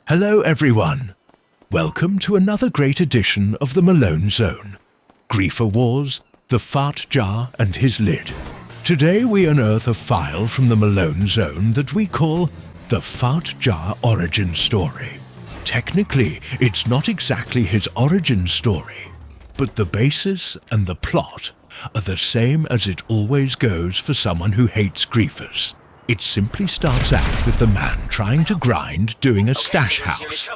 Hello everyone! Welcome to another great edition of the Malone Zone. Griefer Wars, the Fart Jar and his lid. Today we unearth a file from the Malone Zone that we call the Fart Jar Origin Story. Technically, it's not exactly his origin story, but the basis and the plot are the same as it always goes for someone who hates griefers. It simply starts out with the man trying to grind doing a stash house.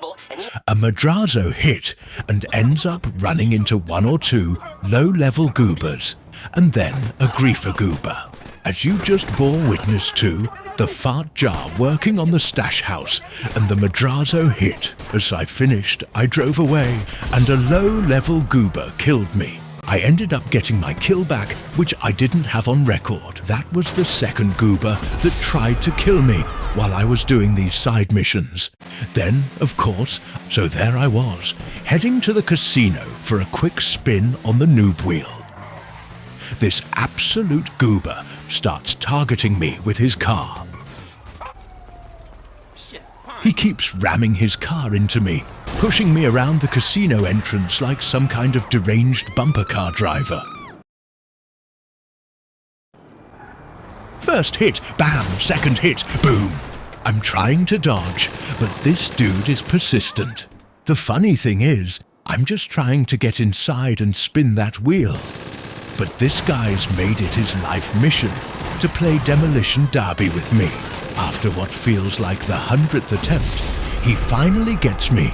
A madrazo hit and ends up running into one or two low-level goobers, and then a griefer goober. As you just bore witness to, the fart jar working on the stash house, and the madrazo hit. As I finished, I drove away, and a low-level goober killed me. I ended up getting my kill back, which I didn't have on record. That was the second goober that tried to kill me while I was doing these side missions. Then, of course, so there I was, heading to the casino for a quick spin on the noob wheel. This absolute goober starts targeting me with his car. He keeps ramming his car into me, pushing me around the casino entrance like some kind of deranged bumper car driver. First hit, bam, second hit, boom. I'm trying to dodge, but this dude is persistent. The funny thing is, I'm just trying to get inside and spin that wheel. But this guy's made it his life mission to play Demolition Derby with me. After what feels like the 100th attempt, he finally gets me.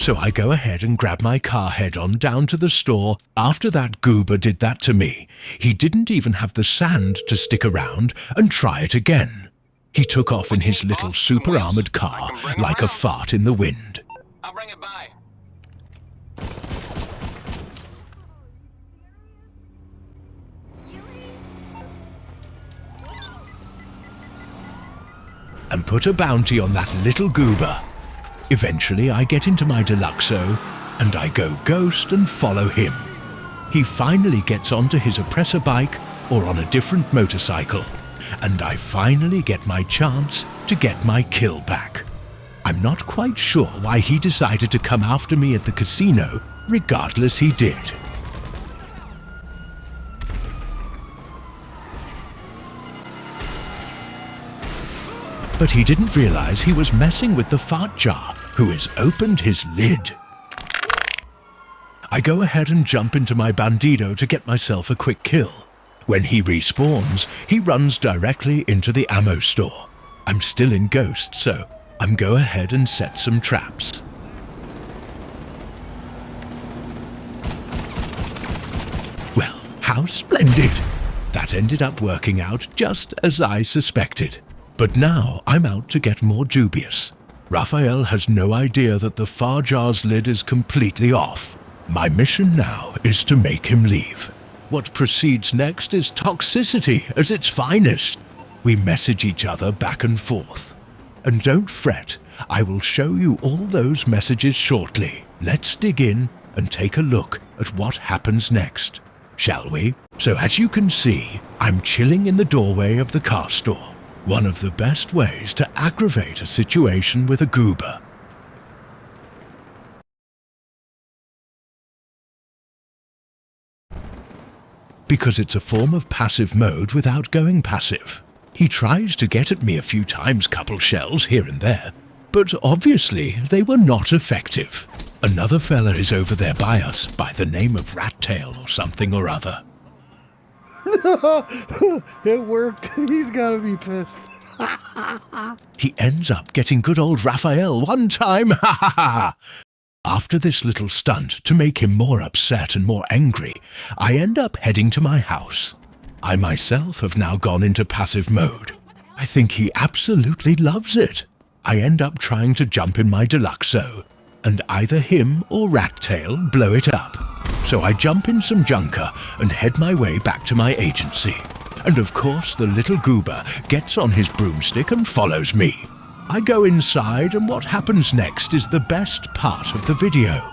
So I go ahead and grab my car head-on down to the store. After that goober did that to me, he didn't even have the sand to stick around and try it again. He took off in his little super-armored car like a fart in the wind. I'll bring it by. And put a bounty on that little goober. Eventually I get into my Deluxo and I go ghost and follow him. He finally gets onto his oppressor bike or on a different motorcycle, and I finally get my chance to get my kill back. I'm not quite sure why he decided to come after me at the casino, regardless he did. But he didn't realize he was messing with the fart jar, who has opened his lid. I go ahead and jump into my bandido to get myself a quick kill. When he respawns, he runs directly into the ammo store. I'm still in Ghost, so I'm go ahead and set some traps. Well, how splendid! That ended up working out just as I suspected. But now I'm out to get more dubious. Raphael has no idea that the far jar's lid is completely off. My mission now is to make him leave. What proceeds next is toxicity at its finest. We message each other back and forth. And don't fret, I will show you all those messages shortly. Let's dig in and take a look at what happens next, shall we? So as you can see, I'm chilling in the doorway of the car store. One of the best ways to aggravate a situation with a goober. Because it's a form of passive mode without going passive. He tries to get at me a few times, couple shells here and there, but obviously they were not effective. Another fella is over there by us, by the name of Rattail or something or other. It worked. He's gotta be pissed. He ends up getting good old Raphael one time. After this little stunt to make him more upset and more angry, I end up heading to my house. I myself have now gone into passive mode. I think he absolutely loves it. I end up trying to jump in my Deluxo, and either him or Rattail blow it up. So I jump in some junker and head my way back to my agency. And of course the little goober gets on his broomstick and follows me. I go inside, and what happens next is the best part of the video.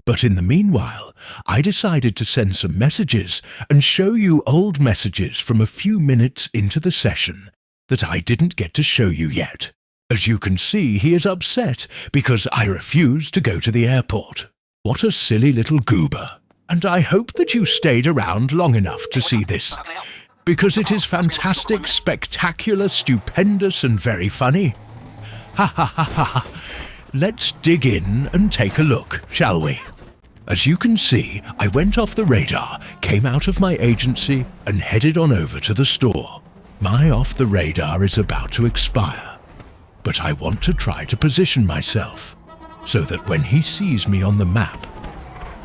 But in the meanwhile, I decided to send some messages and show you old messages from a few minutes into the session. that I didn't get to show you yet. As you can see, he is upset because I refused to go to the airport. What a silly little goober. And I hope that you stayed around long enough to see this, because it is fantastic, spectacular, stupendous, and very funny. Ha ha ha ha. Let's dig in and take a look, shall we? As you can see, I went off the radar, came out of my agency, and headed on over to the store. My off the radar is about to expire, but I want to try to position myself so that when he sees me on the map,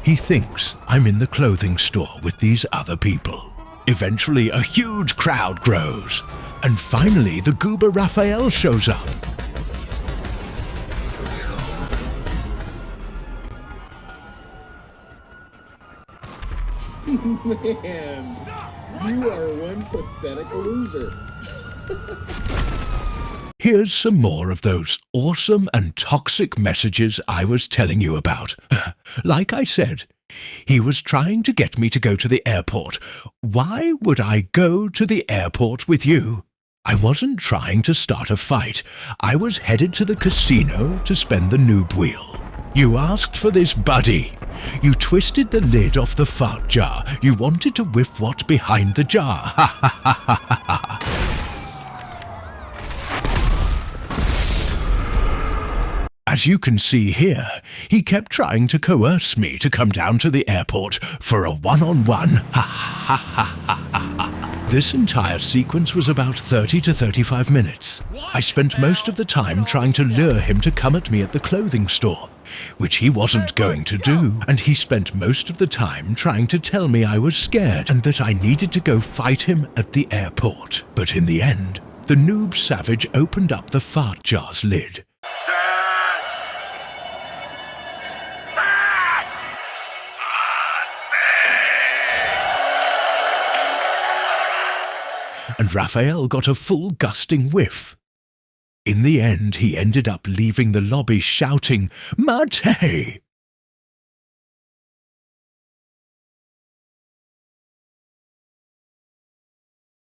he thinks I'm in the clothing store with these other people. Eventually, a huge crowd grows, and finally the goober Raphael shows up. Man, you are one pathetic loser. Here's some more of those awesome and toxic messages I was telling you about. Like I said, he was trying to get me to go to the airport. Why would I go to the airport with you? I wasn't trying to start a fight. I was headed to the casino to spend the noob wheel. You asked for this, buddy. You twisted the lid off the fart jar. You wanted to whiff what's behind the jar. Ha ha ha ha ha. As you can see here, he kept trying to coerce me to come down to the airport for a one-on-one. Ha ha ha ha ha. This entire sequence was about 30 to 35 minutes. I spent most of the time trying to lure him to come at me at the clothing store, which he wasn't going to do, and he spent most of the time trying to tell me I was scared and that I needed to go fight him at the airport. But in the end, the noob savage opened up the fart jar's lid. And Raphael got a full gusting whiff. In the end, he ended up leaving the lobby shouting, "Mate!"